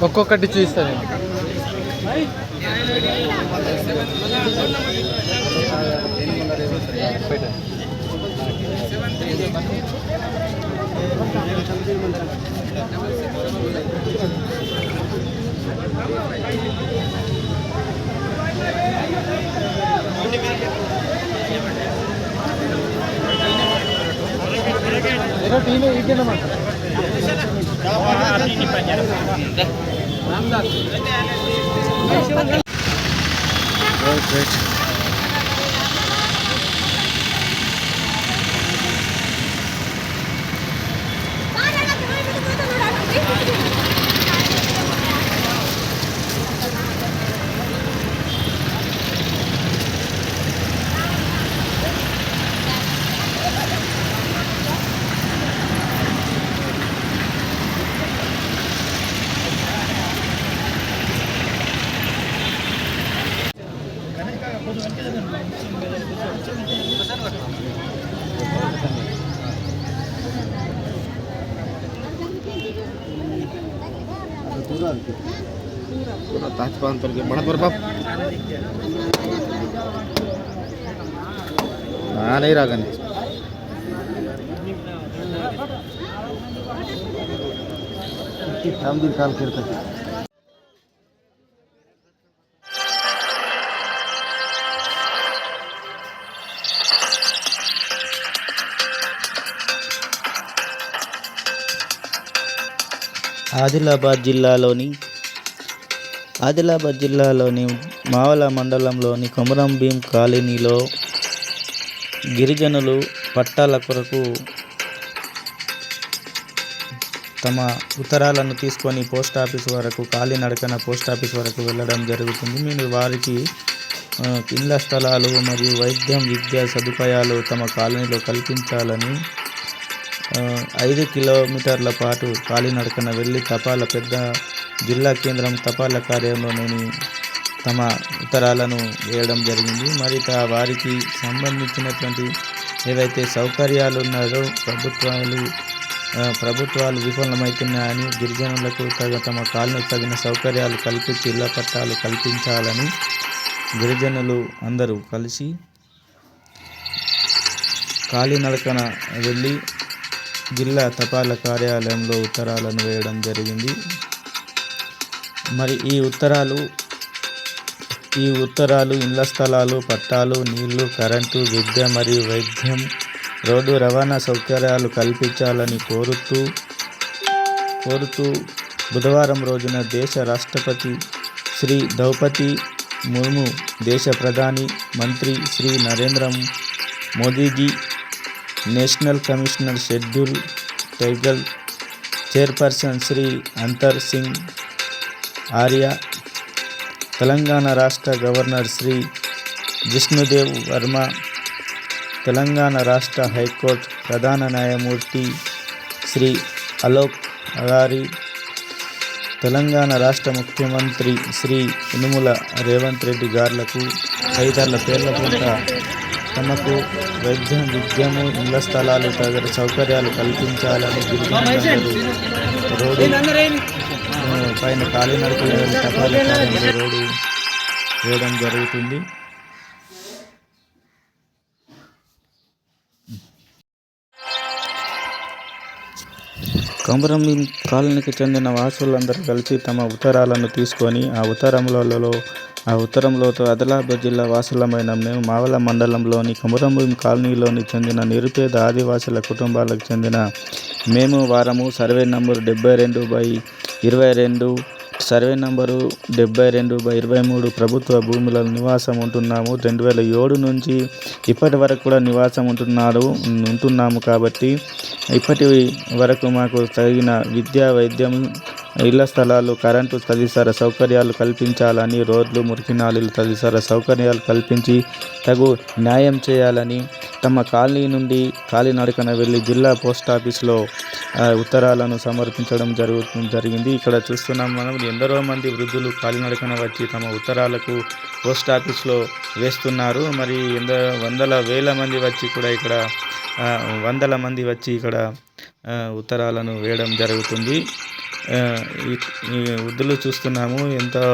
ఒక్కొక్కటి చూస్తాను. पूरा ताजपान के बड़ा पर हाँ नहीं रहा हम दिन काल करते ఆదిలాబాద్ జిల్లాలోని మావల మండలంలోని కొమరం భీం కాలనీలో గిరిజనులు పట్టాల కొరకు తమ ఉత్తరాలను తీసుకొని పోస్ట్ ఆఫీస్ వరకు వెళ్ళడం జరుగుతుంది. మీరు వారికి ఇళ్ల స్థలాలు మరియు వైద్యం విద్యా సదుపాయాలు తమ కాలనీలో కల్పించాలని 5 కిలోమీటర్ల పాటు కాలినడకన వెళ్ళి పెద్ద జిల్లా కేంద్రం తపాలా కార్యాలయంలోని తమ ఉత్తరాలను వేయడం జరిగింది. మరి వారికి సంబంధించినటువంటి ఏవైతే సౌకర్యాలు ఉన్నాయో ప్రభుత్వాలు విఫలమవుతున్నాయని గిరిజనులకు తమ కాలనీకి తగిన సౌకర్యాలు కల్పించి ఇళ్ల పట్టాలు కల్పించాలని గిరిజనులు అందరూ కలిసి కాలినడకన వెళ్ళి జిల్లా తపాలా కార్యాలయంలో ఉత్తరాలను వేయడం జరిగింది. మరి ఈ ఉత్తరాలు ఇళ్ల స్థలాలు, పట్టాలు, నీళ్లు, కరెంటు, విద్య మరియు వైద్యం, రోడ్డు రవాణా సౌకర్యాలు కల్పించాలని కోరుతూ బుధవారం రోజున దేశ రాష్ట్రపతి శ్రీ ద్రౌపది ముర్ము, దేశ ప్రధాని మంత్రి Shri Narendra Modiji, national commissioner schedule tribal chairperson Shri Antar Singh Arya, Telangana రాష్ట్ర గవర్నర్ శ్రీ జిష్ణుదేవ్ వర్మ, తెలంగాణ రాష్ట్ర హైకోర్టు ప్రధాన న్యాయమూర్తి శ్రీ అలోక్ అగారి, తెలంగాణ రాష్ట్ర ముఖ్యమంత్రి శ్రీ యనుమల రేవంత్ రెడ్డి గార్లకు తదితరుల పేర్ల పూట తమకు వైద్యం, విద్యము, ఇళ్ల స్థలాలు తదితర సౌకర్యాలు కల్పించాలని గిరిజనులందరూ రోడ్డు పైన కాలినడకన తపాలా కార్యాలయంలో రోడ్డు వేయడం జరుగుతుంది. కొమరం భీం కాలనీకి చెందిన వాసులందరూ కలిసి తమ ఉత్తరాలను తీసుకొని ఆ ఉత్తరంలో ఆదిలాబాద్ జిల్లా వాసులమైన మేము మావల మండలంలోని కొమరం భీం కాలనీలోని చెందిన నిరుపేద ఆదివాసుల కుటుంబాలకు చెందిన మేము వారము సర్వే నంబరు 72/22, సర్వే నంబరు 72/23 ప్రభుత్వ భూములలో నివాసం ఉంటున్నాము. 2007 నుంచి ఇప్పటి వరకు కూడా నివాసం ఉంటున్నాము కాబట్టి ఇప్పటి వరకు మాకు తగిన విద్యా, వైద్యం, ఇళ్ల స్థలాలు, కరెంటు తదితర సౌకర్యాలు కల్పించాలని, రోడ్లు, మురికి నాళాలు తదితర సౌకర్యాలు కల్పించి తగు న్యాయం చేయాలని తమ కాలనీ నుండి కాలినడకన వెళ్ళి జిల్లా పోస్ట్ ఆఫీస్లో ఉత్తరాలను సమర్పించడం జరిగింది. ఇక్కడ చూస్తున్నాం మనం ఎందరో మంది వృద్ధులు కాలినడకన వచ్చి తమ ఉత్తరాలకు పోస్ట్ ఆఫీస్లో వేస్తున్నారు. మరి వందల వేల మంది వచ్చి కూడా ఇక్కడ ఉత్తరాలను వేయడం జరుగుతుంది. ఈ వృద్ధులు చూస్తున్నాము ఎంతో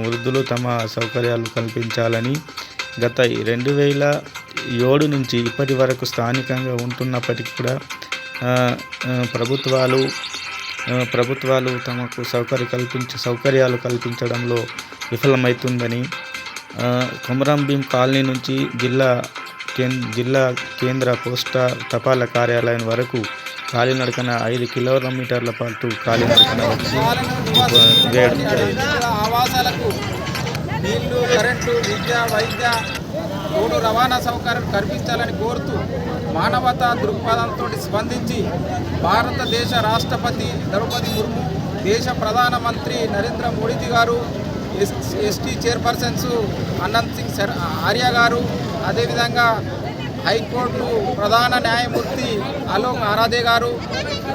వృద్ధులు తమ సౌకర్యాలు కల్పించాలని గత 2007 నుంచి ఇప్పటి వరకు స్థానికంగా ఉంటున్నప్పటికీ కూడా ప్రభుత్వాలు తమకు సౌకర్యాలు కల్పించడంలో విఫలమవుతుందని కొమరం భీం కాలనీ నుంచి జిల్లా కేంద్ర తపాలా కార్యాలయం వరకు కాలినడకన 5 కిలోమీటర్ల పాటు కాలినడకన వచ్చి ఆవాసాలకు నీళ్లు, కరెంటు, విద్య, వైద్య, రోడ్డు రవాణా సౌకర్యం కల్పించాలని కోరుతూ మానవతా దృక్పథంతో స్పందించి భారతదేశ రాష్ట్రపతి ద్రౌపది ముర్ము, దేశ ప్రధానమంత్రి నరేంద్ర మోడీ గారు, ఎస్టీ చైర్పర్సన్స్ అనంత్ సింగ్ ఆర్య గారు, అదేవిధంగా హైకోర్టు ప్రధాన న్యాయమూర్తి అలోక్ ఆరాధే గారు,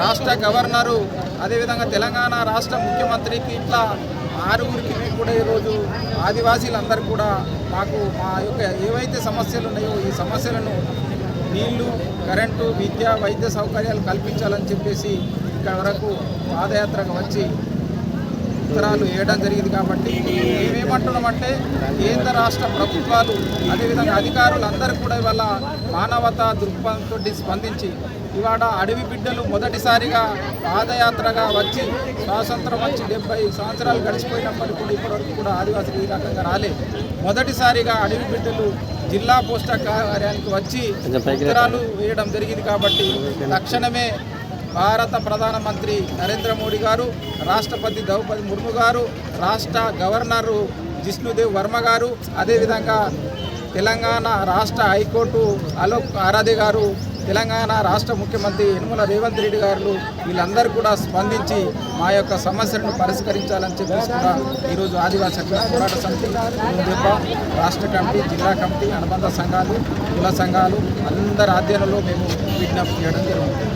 రాష్ట్ర గవర్నరు, అదేవిధంగా తెలంగాణ రాష్ట్ర ముఖ్యమంత్రికి ఇట్లా 6గురికి మేము కూడా ఈరోజు ఆదివాసీలందరూ కూడా మాకు మా యొక్క ఏవైతే సమస్యలు ఉన్నాయో ఈ సమస్యలను నీళ్లు, కరెంటు, విద్య, వైద్య సౌకర్యాలు కల్పించాలని చెప్పేసి ఇక్కడ వరకు పాదయాత్రకు వచ్చి ఉత్తరాలు వేయడం జరిగింది. కాబట్టి మేమేమంటున్నామంటే కేంద్ర రాష్ట్ర ప్రభుత్వాలు అదేవిధంగా అధికారులందరూ కూడా ఇవాళ మానవతా దృక్పథంతో స్పందించి ఇవాళ అడవి బిడ్డలు మొదటిసారిగా పాదయాత్రగా వచ్చి స్వాతంత్రం వచ్చి 70 సంవత్సరాలు గడిచిపోయినప్పటికీ కూడా ఇప్పటివరకు కూడా ఆదివాసులు ఈ రకంగా రాలేదు. మొదటిసారిగా అడవి బిడ్డలు జిల్లా పోస్ట్ కార్యాలయానికి వచ్చి ఉత్తరాలు వేయడం జరిగింది. కాబట్టి తక్షణమే భారత ప్రధానమంత్రి నరేంద్ర మోడీ గారు, రాష్ట్రపతి ద్రౌపది ముర్ము గారు, రాష్ట్ర గవర్నరు జిష్ణుదేవ్ వర్మ గారు, అదేవిధంగా తెలంగాణ రాష్ట్ర హైకోర్టు అలోక్ ఆరాధే గారు, తెలంగాణ రాష్ట్ర ముఖ్యమంత్రి యనమల రేవంత్ రెడ్డి గారు వీళ్ళందరూ కూడా స్పందించి మా యొక్క సమస్యలను పరిష్కరించాలని చెప్పేసి కూడా ఈరోజు ఆదివాసీ పోరాట సమితి రాష్ట్ర కమిటీ, జిల్లా కమిటీ, అనుబంధ సంఘాలు, కుల సంఘాలు అందరి ఆధ్వర్యంలో మేము విజ్ఞప్తి చేయడం జరుగుతుంది.